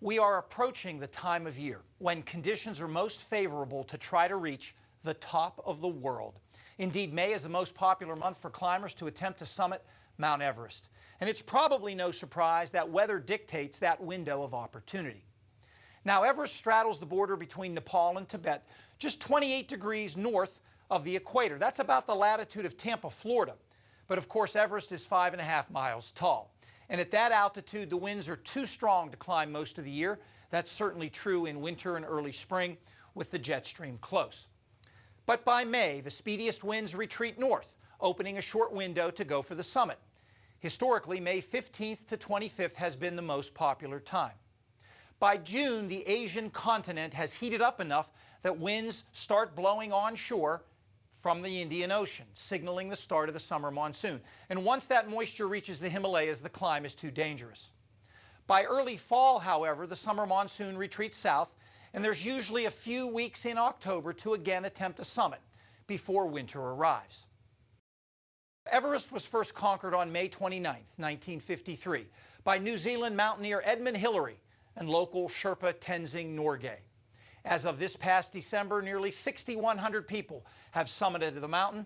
We are approaching the time of year when conditions are most favorable to try to reach the top of the world. Indeed, May is the most popular month for climbers to attempt to summit Mount Everest. And it's probably no surprise that weather dictates that window of opportunity. Now, Everest straddles the border between Nepal and Tibet, just 28 degrees north of the equator. That's about the latitude of Tampa, Florida. But of course, Everest is 5.5 miles tall. And at that altitude, the winds are too strong to climb most of the year. That's certainly true in winter and early spring with the jet stream close. But by May, the speediest winds retreat north, opening a short window to go for the summit. Historically, May 15th to 25th has been the most popular time. By June, the Asian continent has heated up enough that winds start blowing onshore from the Indian Ocean, signaling the start of the summer monsoon. And once that moisture reaches the Himalayas, the climb is too dangerous. By early fall, however, the summer monsoon retreats south, and there's usually a few weeks in October to again attempt a summit before winter arrives. Everest was first conquered on May 29, 1953, by New Zealand mountaineer Edmund Hillary and local Sherpa Tenzing Norgay. As of this past December, nearly 6,100 people have summited the mountain,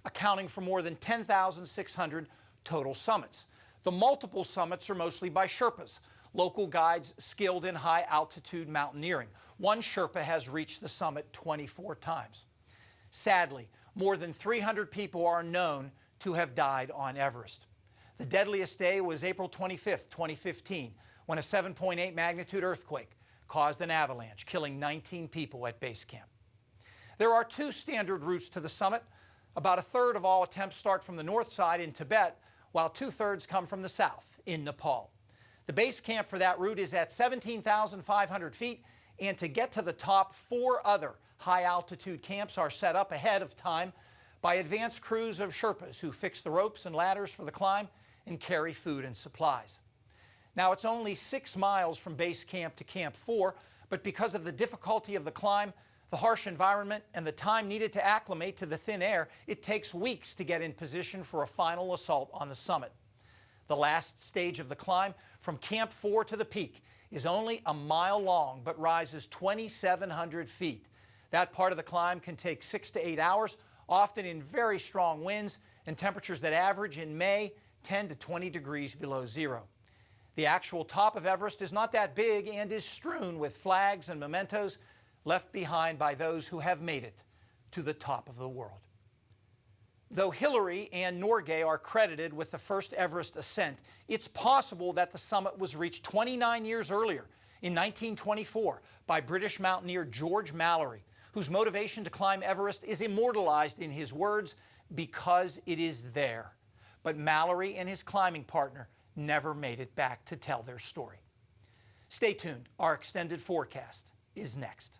accounting for more than 10,600 total summits. The multiple summits are mostly by Sherpas, local guides skilled in high-altitude mountaineering. One Sherpa has reached the summit 24 times. Sadly, more than 300 people are known to have died on Everest. The deadliest day was April 25, 2015, when a 7.8 magnitude earthquake caused an avalanche, killing 19 people at base camp. There are two standard routes to the summit. About a third of all attempts start from the north side in Tibet, while 2/3 come from the south in Nepal. The base camp for that route is at 17,500 feet, and to get to the top, 4 other high-altitude camps are set up ahead of time by advanced crews of Sherpas who fix the ropes and ladders for the climb and carry food and supplies. Now, it's only 6 miles from base camp to Camp 4, but because of the difficulty of the climb, the harsh environment, and the time needed to acclimate to the thin air, it takes weeks to get in position for a final assault on the summit. The last stage of the climb, from Camp 4 to the peak, is only a mile long, but rises 2,700 feet. That part of the climb can take 6 to 8 hours, often in very strong winds and temperatures that average in May 10 to 20 degrees below zero. The actual top of Everest is not that big and is strewn with flags and mementos left behind by those who have made it to the top of the world. Though Hillary and Norgay are credited with the first Everest ascent, it's possible that the summit was reached 29 years earlier, in 1924, by British mountaineer George Mallory, whose motivation to climb Everest is immortalized in his words, "Because it is there." But Mallory and his climbing partner never made it back to tell their story. Stay tuned. Our extended forecast is next.